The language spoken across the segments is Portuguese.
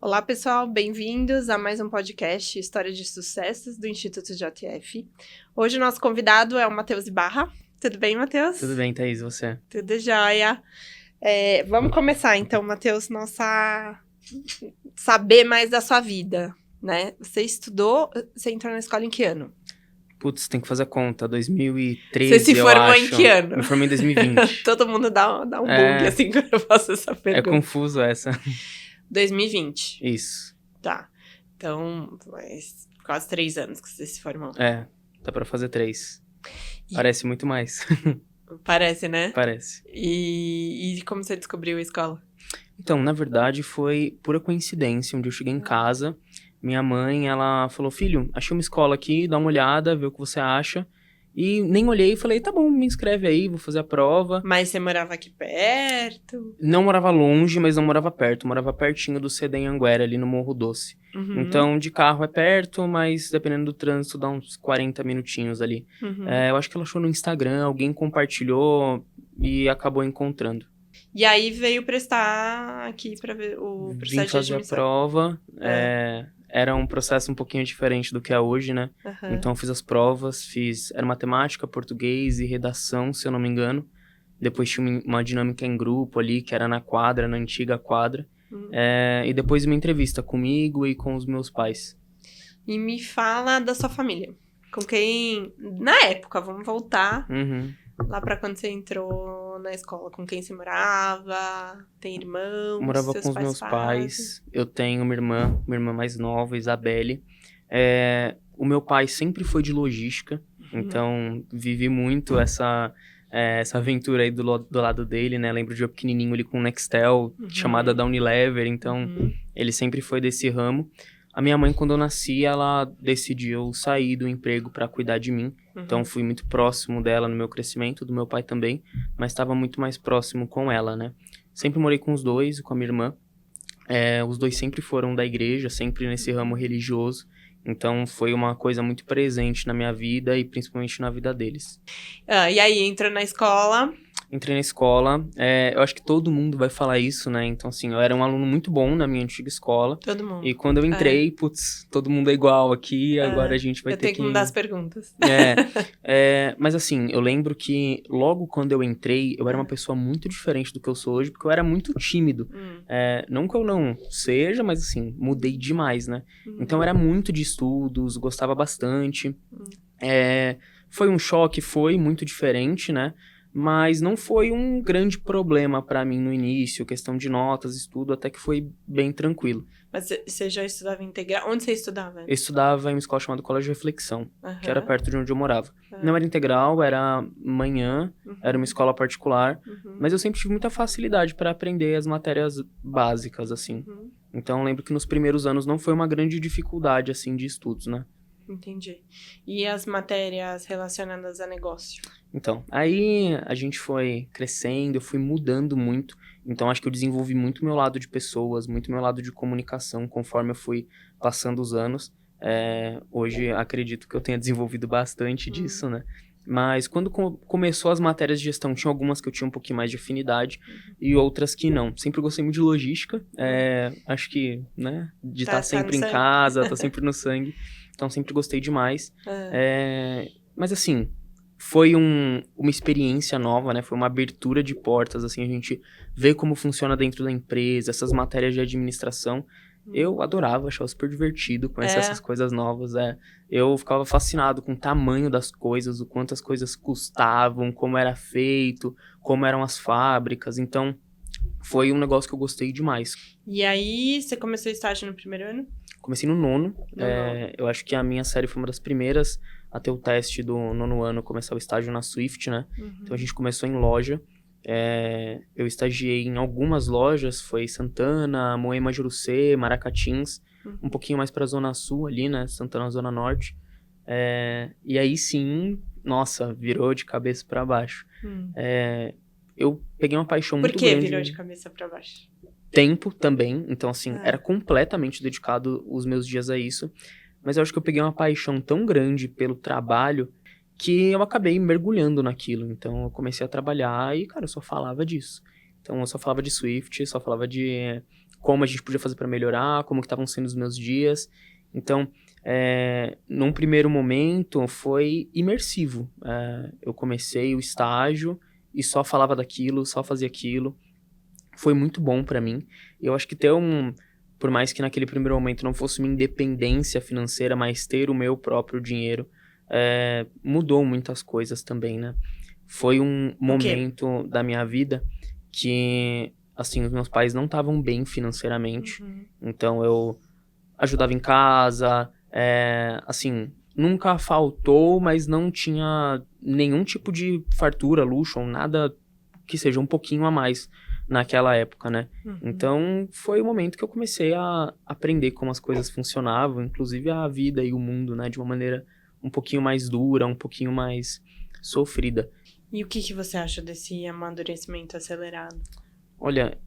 Olá, pessoal, bem-vindos a mais um podcast História de Sucessos do Instituto JF. Hoje o nosso convidado é o Matheus Ibarra. Tudo bem, Matheus? Tudo bem, Thaís, você? Tudo jóia. Vamos começar, então, Matheus, saber mais da sua vida, né? Você entrou na escola em que ano? Putz, tem que fazer a conta, 2013, Você se formou eu acho. em que ano? Me formei em 2020. Todo mundo dá um bug assim quando eu faço essa pergunta. É confuso essa. 2020. Isso. Tá. Então, quase 3 anos que você se formou. Dá pra fazer 3. Parece muito mais. Parece, né? Parece. E como você descobriu a escola? Então, na verdade, foi pura coincidência. Um dia eu cheguei em casa, minha mãe, ela falou, filho, achei uma escola aqui, dá uma olhada, vê o que você acha. E nem olhei e falei, tá bom, me inscreve aí, vou fazer a prova. Mas você morava aqui perto? Não morava longe, mas não morava perto. Morava pertinho do CD em Anguera, ali no Morro Doce. Uhum. Então, de carro é perto, mas dependendo do trânsito, dá uns 40 minutinhos ali. Uhum. Eu acho que ela achou no Instagram, alguém compartilhou e acabou encontrando. E aí veio prestar aqui pra ver o processo Vim de fazer a admissão. prova. Era um processo um pouquinho diferente do que é hoje, né? Uhum. Então, eu fiz as provas, era matemática, português e redação, se eu não me engano. Depois tinha uma dinâmica em grupo ali, que era na quadra, na antiga quadra. Uhum. E depois uma entrevista comigo e com os meus pais. E me fala da sua família. Com quem... Na época, vamos voltar Uhum. lá pra quando você entrou na escola. Com quem você morava? Tem irmãos? Eu morava seus com os pais meus fazem? pais. Eu tenho uma irmã mais nova, Isabelle. O meu pai sempre foi de logística, então vivi muito essa aventura aí do lado dele, né? Lembro de eu pequenininho ali com o Nextel, chamada da Unilever, então ele sempre foi desse ramo. A minha mãe, quando eu nasci, ela decidiu sair do emprego para cuidar de mim. Então, fui muito próximo dela no meu crescimento, do meu pai também, mas estava muito mais próximo com ela, né? Sempre morei com os dois, com a minha irmã. Os dois sempre foram da igreja, sempre nesse ramo religioso. Então, foi uma coisa muito presente na minha vida e principalmente na vida deles. E aí, entrou na escola... Entrei na escola, eu acho que todo mundo vai falar isso, né? Então, assim, eu era um aluno muito bom na minha antiga escola. Todo mundo. E quando eu entrei, putz, todo mundo é igual aqui, agora a gente vai eu ter tenho que mudar as perguntas. Mas assim, eu lembro que logo quando eu entrei, eu era uma pessoa muito diferente do que eu sou hoje, porque eu era muito tímido. Não que eu não seja, mas assim, mudei demais, né? Então, eu era muito de estudos, gostava bastante. Foi um choque, foi muito diferente, né? Mas não foi um grande problema pra mim no início, questão de notas, estudo, até que foi bem tranquilo. Mas você já estudava integral? Onde você estudava? Eu estudava em uma escola chamada Colégio Reflexão, que era perto de onde eu morava. Não era integral, era manhã, era uma escola particular, mas eu sempre tive muita facilidade para aprender as matérias básicas, assim. Então, eu lembro que nos primeiros anos não foi uma grande dificuldade, assim, de estudos, né? Entendi. E as matérias relacionadas a negócio? Então, aí a gente foi crescendo, eu fui mudando muito. Então, acho que eu desenvolvi muito meu lado de pessoas, muito meu lado de comunicação, conforme eu fui passando os anos. Hoje, acredito que eu tenha desenvolvido bastante disso, né? Mas quando começou as matérias de gestão, tinha algumas que eu tinha um pouquinho mais de afinidade e outras que não. Sempre gostei muito de logística. Acho que, né, de estar sempre em casa, tá sempre no sangue. Então, sempre gostei demais. Mas, assim, foi uma experiência nova, né? Foi uma abertura de portas, assim, a gente vê como funciona dentro da empresa, essas matérias de administração. Eu adorava, achava super divertido conhecer essas coisas novas. Eu ficava fascinado com o tamanho das coisas, o quanto as coisas custavam, como era feito, como eram as fábricas. Então, foi um negócio que eu gostei demais. E aí, você começou estágio no primeiro ano? Comecei no nono. Eu acho que a minha série foi uma das primeiras a ter o teste do nono ano, começar o estágio na Swift, né? Então, a gente começou em loja. Eu estagiei em algumas lojas, foi Santana, Moema Jurucê, Maracatins, um pouquinho mais pra Zona Sul ali, né? Santana, Zona Norte. E aí sim, nossa, virou de cabeça pra baixo. Eu peguei uma paixão muito grande. Por que virou de cabeça pra baixo? Tempo também, então assim, era completamente dedicado os meus dias a isso. Mas eu acho que eu peguei uma paixão tão grande pelo trabalho que eu acabei mergulhando naquilo. Então, eu comecei a trabalhar e, cara, eu só falava disso. Então eu só falava de Swift, só falava de como a gente podia fazer para melhorar, como que estavam sendo os meus dias. Então, num primeiro momento foi imersivo. Eu comecei o estágio e só falava daquilo, só fazia aquilo. Foi muito bom para mim. Eu acho que por mais que naquele primeiro momento não fosse uma independência financeira, mas ter o meu próprio dinheiro, mudou muitas coisas também, né? Foi um momento da minha vida que, assim, os meus pais não estavam bem financeiramente. Então, eu ajudava em casa, assim, nunca faltou, mas não tinha nenhum tipo de fartura, luxo ou nada que seja um pouquinho a mais naquela época, né? Então, foi o momento que eu comecei a aprender como as coisas funcionavam, inclusive a vida e o mundo, né? De uma maneira um pouquinho mais dura, um pouquinho mais sofrida. E o que você acha desse amadurecimento acelerado? Olha,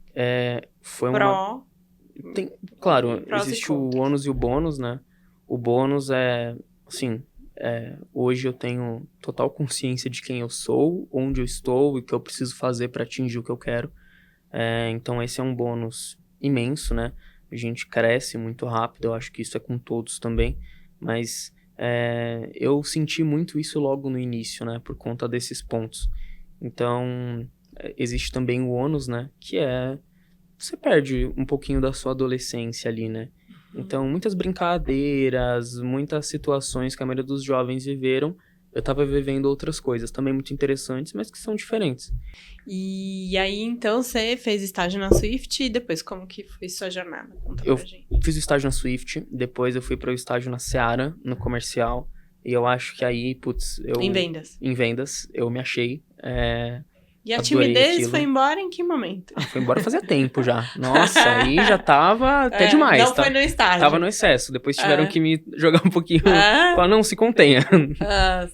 foi Pró. Claro, Prós e existe o contras. ônus e o bônus, né? O bônus assim, hoje eu tenho total consciência de quem eu sou, onde eu estou e o que eu preciso fazer para atingir o que eu quero. Então esse é um bônus imenso, né? A gente cresce muito rápido, eu acho que isso é com todos também, mas eu senti muito isso logo no início, né? Por conta desses pontos. Então, existe também o ônus, né? Que você perde um pouquinho da sua adolescência ali, né? Então, muitas brincadeiras, muitas situações que a maioria dos jovens viveram, eu tava vivendo outras coisas também muito interessantes, mas que são diferentes. E aí, então, você fez estágio na Swift e depois, como que foi sua jornada? Conta pra gente. Fiz o estágio na Swift, depois eu fui para o estágio na Seara, no comercial, e eu acho que aí, Em vendas. Em vendas, eu me achei. E a adorei timidez aquilo. foi embora em que momento? Foi embora fazia tempo já. Nossa, aí já tava até demais. Não foi no estágio. Tava no excesso. Depois tiveram que me jogar um pouquinho. Falar, não, se contenha.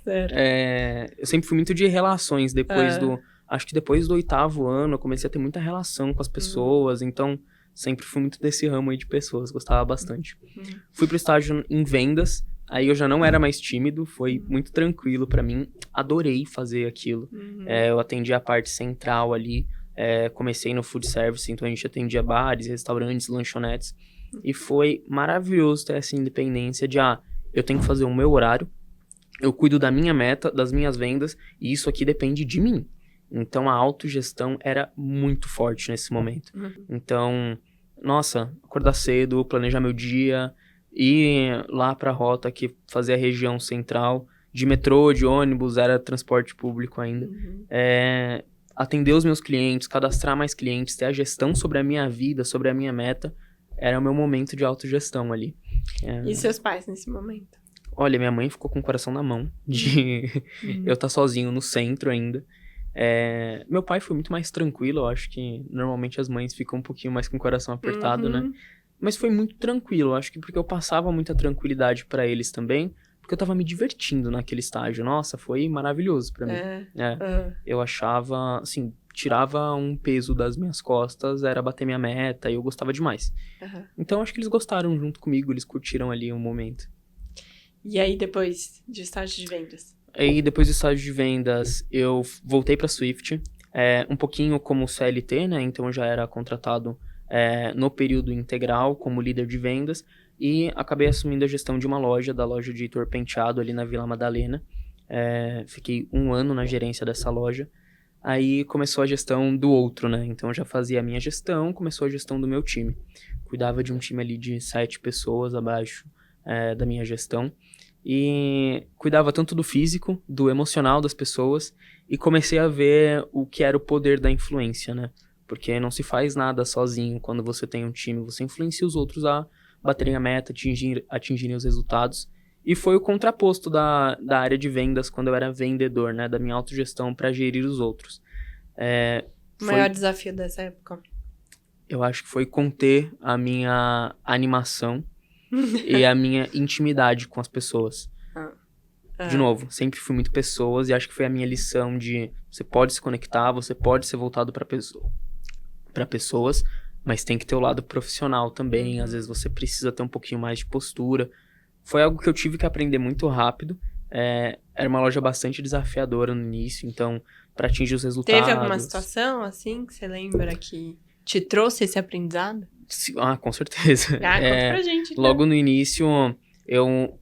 Certo. Eu sempre fui muito de relações. Acho que depois do 8º ano, eu comecei a ter muita relação com as pessoas. Então, sempre fui muito desse ramo aí de pessoas. Gostava bastante. Fui pro estágio em vendas. Aí eu já não era mais tímido, foi muito tranquilo pra mim. Adorei fazer aquilo. Eu atendi a parte central ali. Comecei no food service, então a gente atendia bares, restaurantes, lanchonetes. E foi maravilhoso ter essa independência de, eu tenho que fazer o meu horário, eu cuido da minha meta, das minhas vendas, e isso aqui depende de mim. Então a autogestão era muito forte nesse momento. Então, nossa, acordar cedo, planejar meu dia, ir lá pra rota que fazia a região central, de metrô, de ônibus, era transporte público ainda. Atender os meus clientes, cadastrar mais clientes, ter a gestão sobre a minha vida, sobre a minha meta, era o meu momento de autogestão ali. E seus pais nesse momento? Olha, minha mãe ficou com o coração na mão de eu estar sozinho no centro ainda. Meu pai foi muito mais tranquilo, eu acho que normalmente as mães ficam um pouquinho mais com o coração apertado, né? Mas foi muito tranquilo, acho que porque eu passava muita tranquilidade pra eles também, porque eu tava me divertindo naquele estágio. Nossa, foi maravilhoso pra mim. Eu achava, assim, tirava um peso das minhas costas, era bater minha meta, e eu gostava demais. Então, acho que eles gostaram junto comigo, eles curtiram ali o momento. E aí, depois de estágio de vendas? Aí, depois do estágio de vendas, eu voltei pra Swift, um pouquinho como CLT, né? Então, eu já era contratado no período integral como líder de vendas e acabei assumindo a gestão de uma loja, da loja de Heitor Penteado ali na Vila Madalena. Fiquei 1 ano na gerência dessa loja. Aí começou a gestão do outro, né? Então eu já fazia a minha gestão, começou a gestão do meu time. Cuidava de um time ali de 7 pessoas abaixo da minha gestão. E cuidava tanto do físico, do emocional das pessoas. E comecei a ver o que era o poder da influência, né? Porque não se faz nada sozinho quando você tem um time. Você influencia os outros a baterem a meta, atingirem os resultados. E foi o contraposto da área de vendas quando eu era vendedor, né? Da minha autogestão para gerir os outros. O maior desafio dessa época? Eu acho que foi conter a minha animação e a minha intimidade com as pessoas. De novo, sempre fui muito pessoas e acho que foi a minha lição de você pode se conectar, você pode ser voltado para pessoas, mas tem que ter o lado profissional também. Às vezes você precisa ter um pouquinho mais de postura. Foi algo que eu tive que aprender muito rápido. Era uma loja bastante desafiadora no início, então para atingir os resultados. Teve alguma situação, assim, que você lembra que te trouxe esse aprendizado? Com certeza. Conta pra gente. Então. Logo no início, eu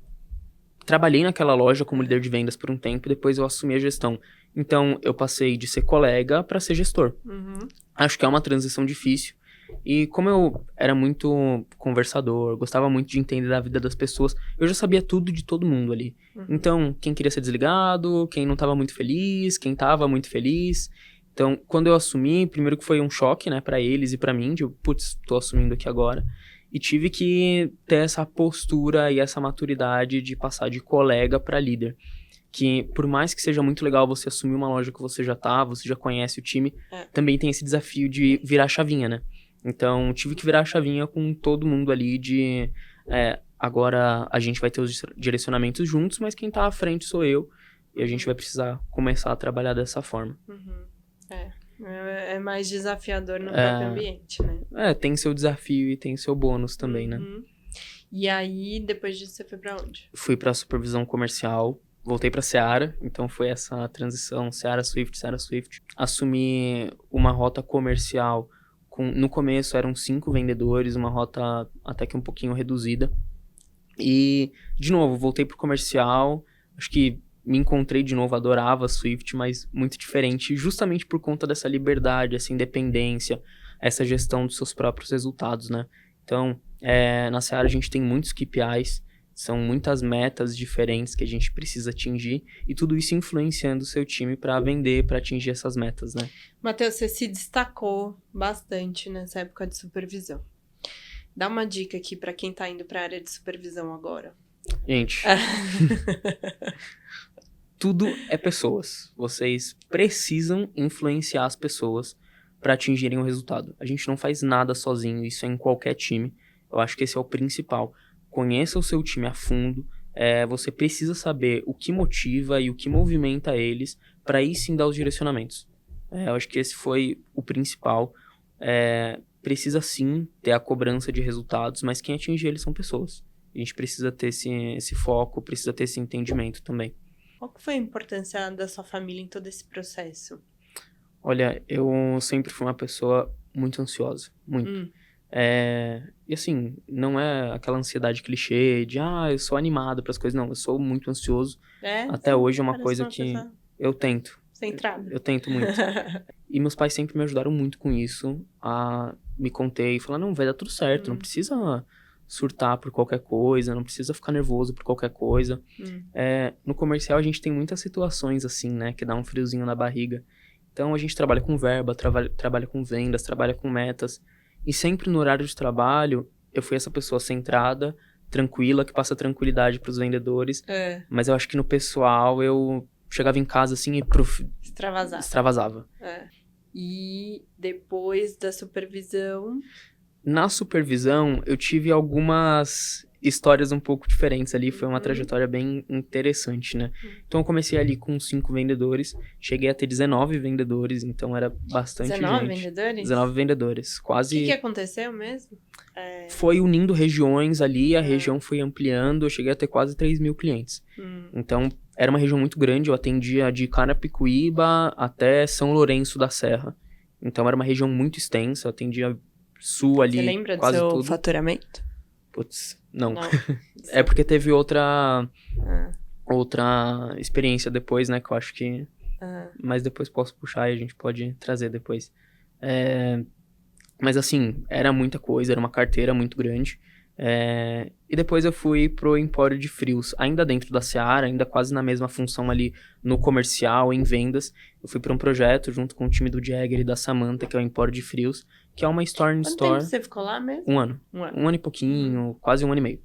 trabalhei naquela loja como líder de vendas por um tempo, depois eu assumi a gestão. Então, eu passei de ser colega para ser gestor. Acho que é uma transição difícil. E como eu era muito conversador, gostava muito de entender da vida das pessoas, eu já sabia tudo de todo mundo ali. Então, quem queria ser desligado, quem não estava muito feliz, quem estava muito feliz. Então, quando eu assumi, primeiro que foi um choque, né, para eles e para mim, de, putz, tô assumindo aqui agora. E tive que ter essa postura e essa maturidade de passar de colega para líder. Que por mais que seja muito legal você assumir uma loja que você já conhece o time, também tem esse desafio de virar a chavinha, né? Então, tive que virar a chavinha com todo mundo ali de... agora a gente vai ter os direcionamentos juntos, mas quem tá à frente sou eu. E a gente vai precisar começar a trabalhar dessa forma. É mais desafiador no próprio ambiente, né? Tem seu desafio e tem seu bônus também, né? E aí, depois disso, você foi pra onde? Fui pra supervisão comercial. Voltei pra Seara, então foi essa transição Seara Swift. Assumi uma rota comercial, no começo eram 5 vendedores, uma rota até que um pouquinho reduzida. E, de novo, voltei pro comercial, acho que me encontrei de novo, adorava Swift, mas muito diferente, justamente por conta dessa liberdade, essa independência, essa gestão dos seus próprios resultados, né? Então, na Seara a gente tem muitos KPIs, são muitas metas diferentes que a gente precisa atingir e tudo isso influenciando o seu time para vender, para atingir essas metas, né? Matheus, você se destacou bastante nessa época de supervisão. Dá uma dica aqui para quem tá indo para a área de supervisão agora. Gente, tudo é pessoas. Vocês precisam influenciar as pessoas para atingirem o resultado. A gente não faz nada sozinho, isso é em qualquer time. Eu acho que esse é o principal. Conheça o seu time a fundo, você precisa saber o que motiva e o que movimenta eles para aí sim dar os direcionamentos. Eu acho que esse foi o principal. Precisa sim ter a cobrança de resultados, mas quem atinge eles são pessoas. A gente precisa ter esse foco, precisa ter esse entendimento também. Qual que foi a importância da sua família em todo esse processo? Olha, eu sempre fui uma pessoa muito ansiosa, muito. E assim, não é aquela ansiedade clichê de, eu sou animado para as coisas. Não, eu sou muito ansioso. Até hoje é uma coisa que eu tento. Centrado. Eu tento muito. E meus pais sempre me ajudaram muito com isso. Me contei e falaram, não, vai dar tudo certo, não precisa surtar por qualquer coisa, não precisa ficar nervoso por qualquer coisa. No comercial a gente tem muitas situações assim, né, que dá um friozinho na barriga. Então a gente trabalha com verba, trabalha com vendas, trabalha com metas. E sempre no horário de trabalho, eu fui essa pessoa centrada, tranquila, que passa tranquilidade pros vendedores. Mas eu acho que no pessoal, eu chegava em casa assim e extravasava. E depois da supervisão... Na supervisão, eu tive algumas histórias um pouco diferentes ali. Foi uma trajetória bem interessante, né? Então, eu comecei ali com 5 vendedores. Cheguei a ter 19 vendedores, então era bastante 19 gente. vendedores? 19 vendedores, quase... O que aconteceu mesmo? Foi unindo regiões ali, a região foi ampliando. Eu cheguei a ter quase 3 mil clientes. Então, era uma região muito grande. Eu atendia de Carapicuíba até São Lourenço da Serra. Então, era uma região muito extensa. Eu atendia sul ali, quase tudo. Você lembra do seu faturamento? Putz, não. É porque teve outra experiência depois, né? Que eu acho que... Mas depois posso puxar e a gente pode trazer depois. Mas assim, era muita coisa, era uma carteira muito grande. E depois eu fui pro Empório de Frios, ainda dentro da Seara, ainda quase na mesma função ali no comercial, em vendas. Eu fui para um projeto junto com o time do Jagger e da Samantha, que é o Empório de Frios, que é uma store-in-store. Quanto tempo você ficou lá mesmo? 1 ano. 1 ano e pouquinho, quase 1 ano e meio.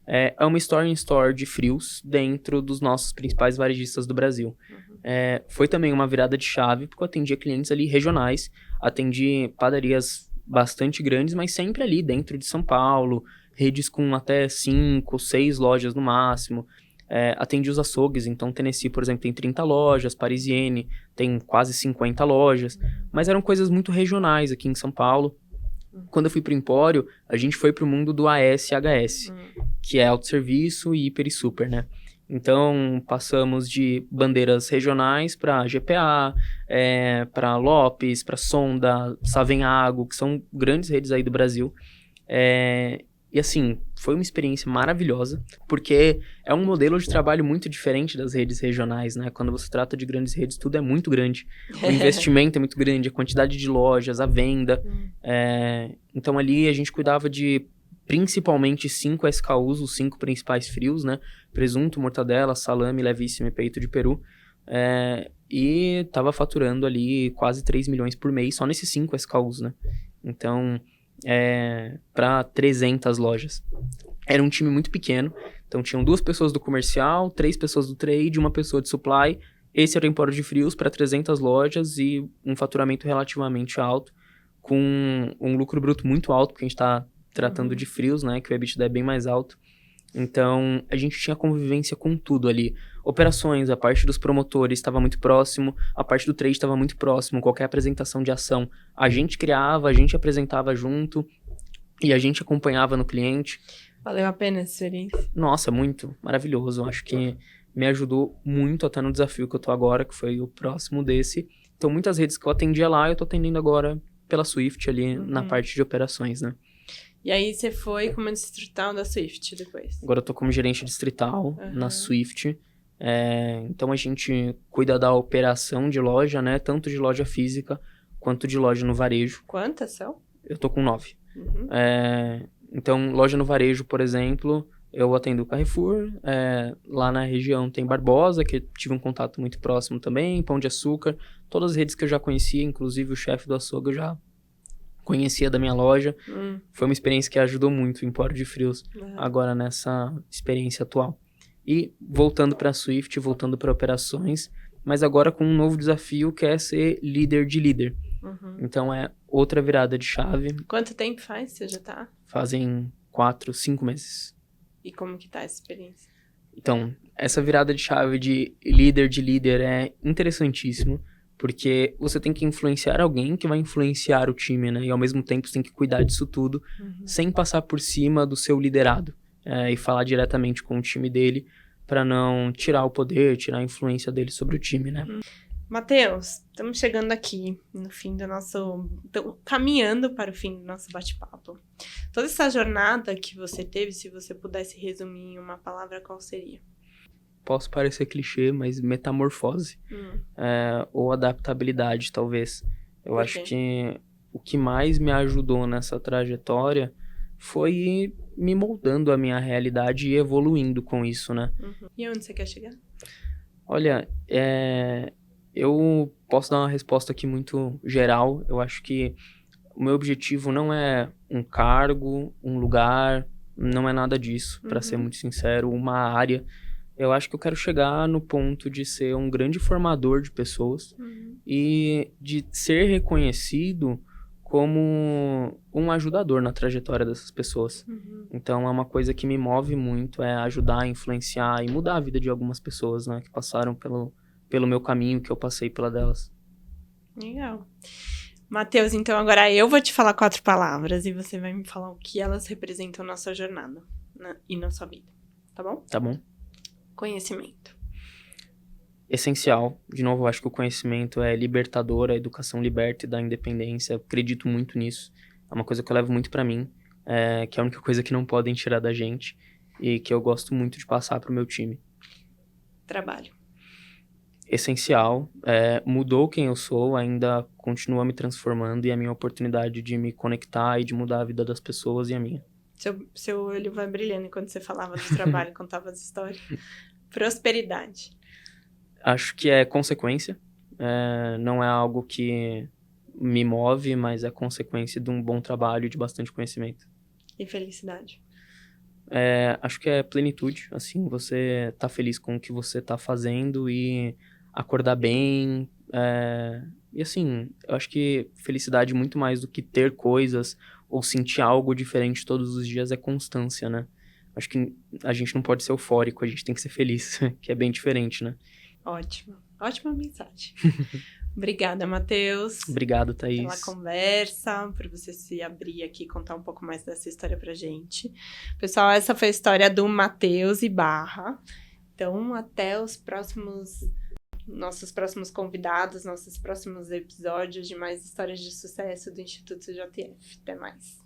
É uma store-in-store de frios dentro dos nossos principais varejistas do Brasil. Foi também uma virada de chave, porque eu atendia clientes ali regionais, atendi padarias bastante grandes, mas sempre ali dentro de São Paulo, redes com até 5, 6 lojas no máximo. Atendi os açougues, então Tennessee, por exemplo, tem 30 lojas, Parisienne tem quase 50 lojas, mas eram coisas muito regionais aqui em São Paulo. Quando eu fui pro Empório, a gente foi pro mundo do AS/HS, que é autosserviço e hiper e super, né? Então, passamos de bandeiras regionais para GPA, para Lopes, para Sonda, Savenhago, que são grandes redes aí do Brasil. E assim, foi uma experiência maravilhosa, porque é um modelo de trabalho muito diferente das redes regionais, né? Quando você trata de grandes redes, tudo é muito grande. O investimento é muito grande, a quantidade de lojas, a venda. Então ali a gente cuidava de principalmente 5 SKUs, os 5 principais frios, né? Presunto, mortadela, salame, levíssimo e peito de peru. E tava faturando ali quase 3 milhões por mês só nesses 5 SKUs, né? Então, para 300 lojas. Era um time muito pequeno, então tinham 2 pessoas do comercial, 3 pessoas do trade, 1 pessoa de supply. Esse era o empório de frios para 300 lojas e um faturamento relativamente alto, com um lucro bruto muito alto, porque a gente está tratando de frios, né, que o EBITDA é bem mais alto. Então, a gente tinha convivência com tudo ali. Operações, a parte dos promotores estava muito próximo, a parte do trade estava muito próximo, qualquer apresentação de ação, a gente criava, a gente apresentava junto e a gente acompanhava no cliente. Valeu a pena essa experiência? Nossa, muito, maravilhoso. Acho que me ajudou muito até no desafio que eu tô agora, que foi o próximo desse. Então, muitas redes que eu atendia lá, eu tô atendendo agora pela Swift ali na parte de operações, né? E aí você foi como distrital da Swift depois? Agora eu tô como gerente distrital na Swift. Então a gente cuida da operação de loja, né? Tanto de loja física quanto de loja no varejo. Quantas são? Eu tô com 9. Então, loja no varejo, por exemplo, eu atendo o Carrefour. Lá na região tem Barbosa, que tive um contato muito próximo também. Pão de Açúcar. Todas as redes que eu já conhecia, inclusive o chefe do açougue eu já conhecia da minha loja. Foi uma experiência que ajudou muito o Empório de Frios agora nessa experiência atual. E voltando para a Swift, voltando para operações, mas agora com um novo desafio que é ser líder de líder. Então é outra virada de chave. Quanto tempo faz você já tá? Fazem 4, 5 meses. E como que tá essa experiência? Então, essa virada de chave de líder é interessantíssimo. Porque você tem que influenciar alguém que vai influenciar o time, né? E ao mesmo tempo você tem que cuidar disso tudo, sem passar por cima do seu liderado. E falar diretamente com o time dele, para não tirar o poder, tirar a influência dele sobre o time, né? Matheus, estamos chegando aqui no fim do nosso... caminhando para o fim do nosso bate-papo. Toda essa jornada que você teve, se você pudesse resumir em uma palavra, qual seria? Posso parecer clichê, mas metamorfose. Ou adaptabilidade, talvez. Eu acho que o que mais me ajudou nessa trajetória foi ir me moldando a minha realidade e evoluindo com isso, né? E onde você quer chegar? Olha, eu posso dar uma resposta aqui muito geral. Eu acho que o meu objetivo não é um cargo, um lugar, não é nada disso, para ser muito sincero, uma área. Eu acho que eu quero chegar no ponto de ser um grande formador de pessoas e de ser reconhecido como um ajudador na trajetória dessas pessoas. Então, é uma coisa que me move muito, é ajudar, influenciar e mudar a vida de algumas pessoas, né? Que passaram pelo meu caminho, que eu passei pela delas. Legal. Matheus, então agora eu vou te falar 4 palavras e você vai me falar o que elas representam na sua jornada e na sua vida. Tá bom? Tá bom. Conhecimento. Essencial. De novo, eu acho que o conhecimento é libertador, a educação liberta e dá independência. Eu acredito muito nisso. É uma coisa que eu levo muito pra mim, que é a única coisa que não podem tirar da gente e que eu gosto muito de passar pro meu time. Trabalho. Essencial. Mudou quem eu sou, ainda continua me transformando e é a minha oportunidade de me conectar e de mudar a vida das pessoas e a minha. Seu olho vai brilhando enquanto você falava do trabalho, contava as histórias. Prosperidade. Acho que é consequência. Não é algo que me move, mas é consequência de um bom trabalho e de bastante conhecimento. E felicidade. Acho que é plenitude. Assim, você tá feliz com o que você tá fazendo e acordar bem. E assim, eu acho que felicidade muito mais do que ter coisas ou sentir algo diferente todos os dias é constância, né? Acho que a gente não pode ser eufórico, a gente tem que ser feliz, que é bem diferente, né? Ótimo. Ótima mensagem. Obrigada, Matheus. Obrigado, Thaís. Pela conversa, por você se abrir aqui e contar um pouco mais dessa história pra gente. Pessoal, essa foi a história do Matheus Ibarra. Então, até nossos próximos convidados, nossos próximos episódios de mais histórias de sucesso do Instituto JF. Até mais.